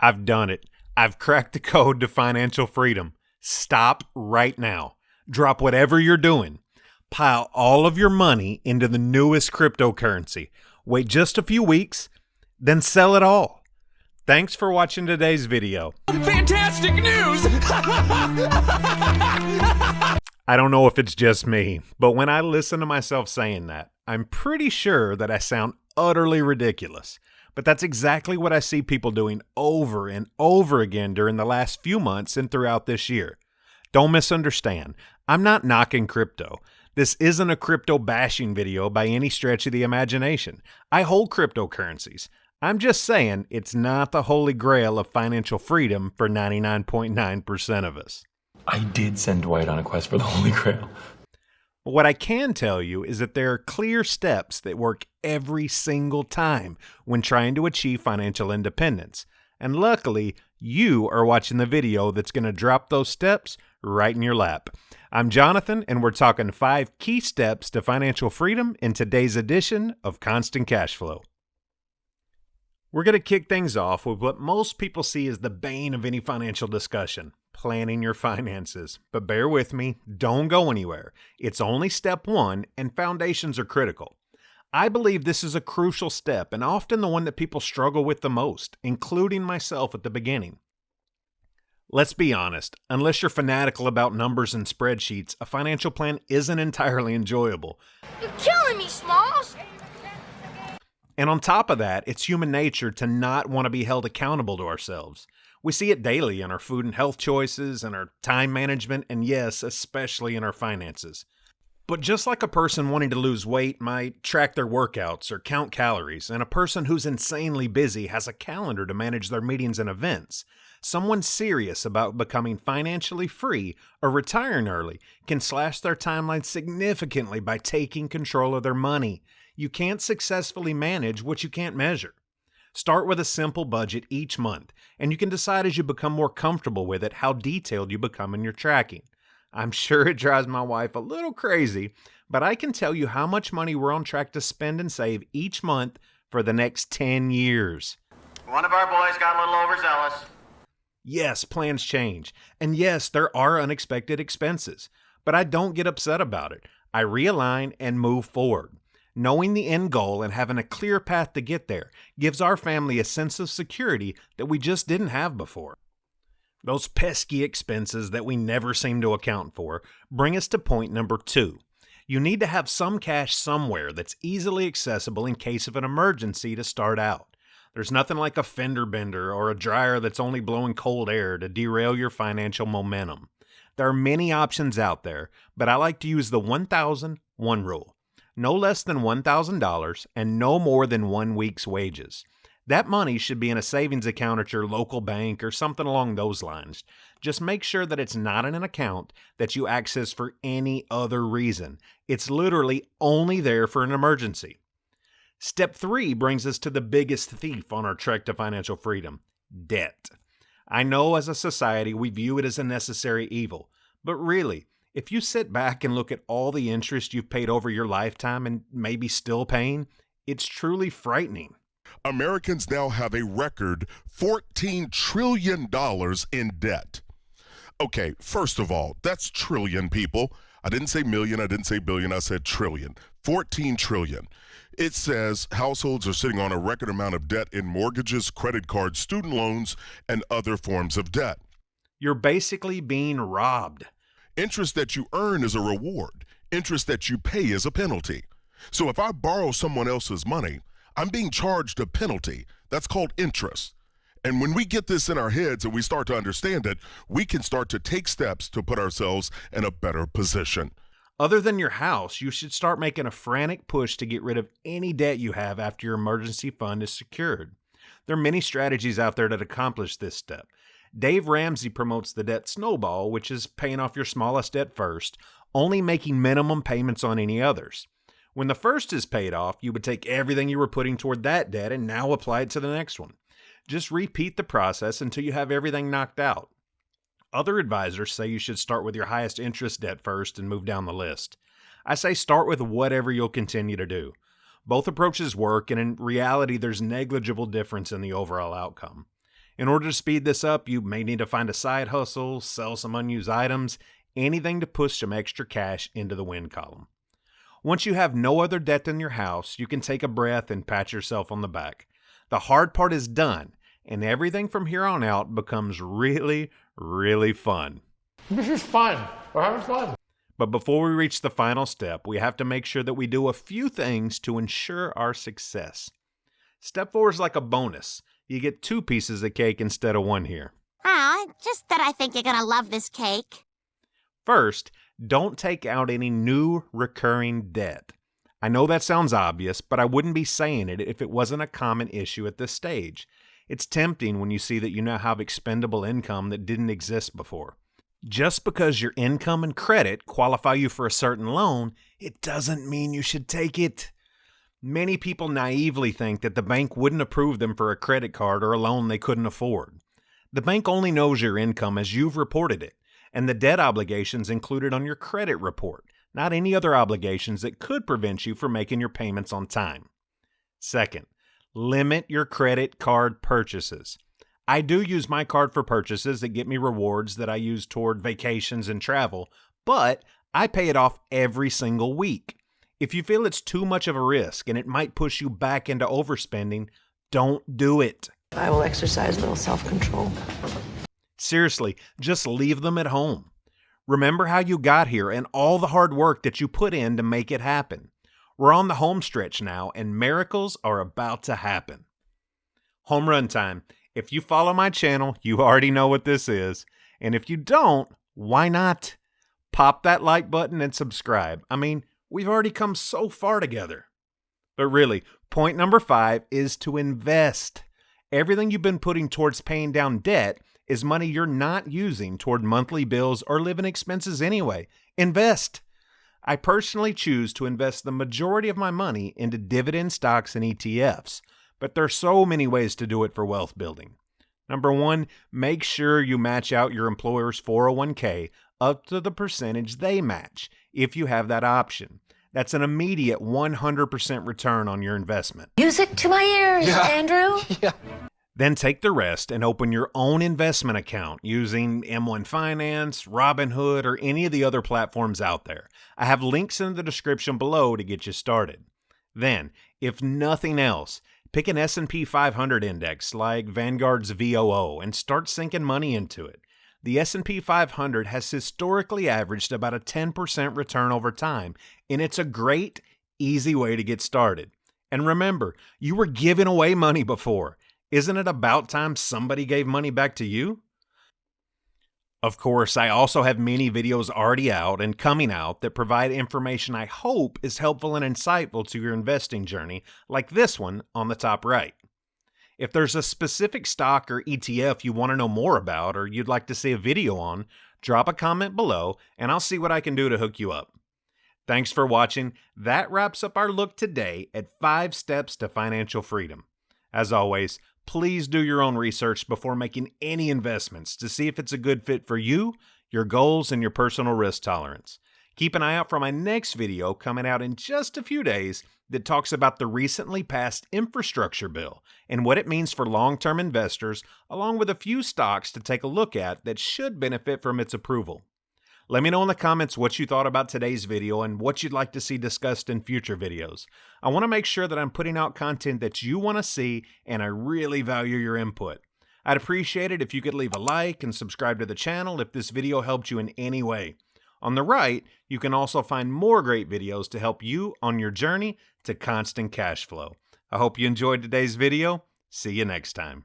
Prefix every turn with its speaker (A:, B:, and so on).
A: I've done it. I've cracked the code to financial freedom. Stop right now. Drop whatever you're doing. Pile all of your money into the newest cryptocurrency. Wait just a few weeks, then sell it all. Thanks for watching today's video.
B: Fantastic news!
A: I don't know if it's just me, but when I listen to myself saying that, I'm pretty sure that I sound utterly ridiculous. But that's exactly what I see people doing over and over again during the last few months and throughout this year. Don't misunderstand. I'm not knocking crypto. This isn't a crypto bashing video by any stretch of the imagination. I hold cryptocurrencies. I'm just saying it's not the holy grail of financial freedom for 99.9% of us.
C: I did send Dwight on a quest for the Holy Grail.
A: But what I can tell you is that there are clear steps that work every single time when trying to achieve financial independence. And luckily, you are watching the video that's going to drop those steps right in your lap. I'm Jonathan, and we're talking 5 key steps to financial freedom in today's edition of Constant Cash Flow. We're going to kick things off with what most people see as the bane of any financial discussion, planning your finances. But bear with me, don't go anywhere. It's only step 1, and foundations are critical. I believe this is a crucial step and often the one that people struggle with the most, including myself at the beginning. Let's be honest, unless you're fanatical about numbers and spreadsheets, a financial plan isn't entirely enjoyable.
D: You're killing me, Smalls!
A: And on top of that, it's human nature to not want to be held accountable to ourselves. We see it daily in our food and health choices, and our time management, and yes, especially in our finances. But just like a person wanting to lose weight might track their workouts or count calories, and a person who's insanely busy has a calendar to manage their meetings and events, someone serious about becoming financially free or retiring early can slash their timeline significantly by taking control of their money. You can't successfully manage what you can't measure. Start with a simple budget each month, and you can decide as you become more comfortable with it how detailed you become in your tracking. I'm sure it drives my wife a little crazy, but I can tell you how much money we're on track to spend and save each month for the next 10 years.
E: One of our boys got a little overzealous.
A: Yes, plans change, and yes, there are unexpected expenses, but I don't get upset about it. I realign and move forward. Knowing the end goal and having a clear path to get there gives our family a sense of security that we just didn't have before. Those pesky expenses that we never seem to account for bring us to point number 2. You need to have some cash somewhere that's easily accessible in case of an emergency to start out. There's nothing like a fender bender or a dryer that's only blowing cold air to derail your financial momentum. There are many options out there, but I like to use the 1,001 rule. No less than $1,000 and no more than 1 week's wages. That money should be in a savings account at your local bank or something along those lines. Just make sure that it's not in an account that you access for any other reason. It's literally only there for an emergency. Step 3 brings us to the biggest thief on our trek to financial freedom: debt. I know as a society we view it as a necessary evil, but really, if you sit back and look at all the interest you've paid over your lifetime and maybe still paying, it's truly frightening.
F: Americans now have a record $14 trillion in debt. Okay, first of all, that's trillion, people. I didn't say million, I didn't say billion, I said trillion. 14 trillion. It says households are sitting on a record amount of debt in mortgages, credit cards, student loans, and other forms of debt.
A: You're basically being robbed.
F: Interest that you earn is a reward. Interest that you pay is a penalty. So if I borrow someone else's money, I'm being charged a penalty. That's called interest. And when we get this in our heads and we start to understand it, we can start to take steps to put ourselves in a better position.
A: Other than your house, you should start making a frantic push to get rid of any debt you have after your emergency fund is secured. There are many strategies out there that accomplish this step. Dave Ramsey promotes the debt snowball, which is paying off your smallest debt first, only making minimum payments on any others. When the first is paid off, you would take everything you were putting toward that debt and now apply it to the next one. Just repeat the process until you have everything knocked out. Other advisors say you should start with your highest interest debt first and move down the list. I say start with whatever you'll continue to do. Both approaches work, and in reality, there's negligible difference in the overall outcome. In order to speed this up, you may need to find a side hustle, sell some unused items, anything to push some extra cash into the win column. Once you have no other debt in your house, you can take a breath and pat yourself on the back. The hard part is done, and everything from here on out becomes really, really fun.
B: This is fun. We're having fun.
A: But before we reach the final step, we have to make sure that we do a few things to ensure our success. Step 4 is like a bonus. You get 2 pieces of cake instead of 1 here.
G: Just that I think you're gonna love this cake.
A: First, don't take out any new recurring debt. I know that sounds obvious, but I wouldn't be saying it if it wasn't a common issue at this stage. It's tempting when you see that you now have expendable income that didn't exist before. Just because your income and credit qualify you for a certain loan, it doesn't mean you should take it. Many people naively think that the bank wouldn't approve them for a credit card or a loan they couldn't afford. The bank only knows your income as you've reported it, and the debt obligations included on your credit report, not any other obligations that could prevent you from making your payments on time. Second, limit your credit card purchases. I do use my card for purchases that get me rewards that I use toward vacations and travel, but I pay it off every single week. If you feel it's too much of a risk and it might push you back into overspending, don't do it.
H: I will exercise a little self-control.
A: Seriously, just leave them at home. Remember how you got here and all the hard work that you put in to make it happen. We're on the home stretch now, and miracles are about to happen. Home run time. If you follow my channel, you already know what this is. And if you don't, why not? Pop that like button and subscribe. I mean, we've already come so far together. But really, point number 5 is to invest. Everything you've been putting towards paying down debt is money you're not using toward monthly bills or living expenses anyway. Invest. I personally choose to invest the majority of my money into dividend stocks and ETFs, but there are so many ways to do it for wealth building. Number 1, make sure you match out your employer's 401k up to the percentage they match if you have that option. That's an immediate 100% return on your investment.
G: Music to my ears, Andrew.
A: Then take the rest and open your own investment account using M1 Finance, Robinhood, or any of the other platforms out there. I have links in the description below to get you started. Then, if nothing else, pick an S&P 500 index like Vanguard's VOO and start sinking money into it. The S&P 500 has historically averaged about a 10% return over time, and it's a great, easy way to get started. And remember, you were giving away money before. Isn't it about time somebody gave money back to you? Of course, I also have many videos already out and coming out that provide information I hope is helpful and insightful to your investing journey, like this one on the top right. If there's a specific stock or ETF you want to know more about or you'd like to see a video on, drop a comment below and I'll see what I can do to hook you up. Thanks for watching. That wraps up our look today at 5 steps to financial freedom. As always, please do your own research before making any investments to see if it's a good fit for you, your goals, and your personal risk tolerance. Keep an eye out for my next video coming out in just a few days that talks about the recently passed infrastructure bill and what it means for long-term investors, along with a few stocks to take a look at that should benefit from its approval. Let me know in the comments what you thought about today's video and what you'd like to see discussed in future videos. I want to make sure that I'm putting out content that you want to see, and I really value your input. I'd appreciate it if you could leave a like and subscribe to the channel if this video helped you in any way. On the right, you can also find more great videos to help you on your journey to constant cash flow. I hope you enjoyed today's video. See you next time.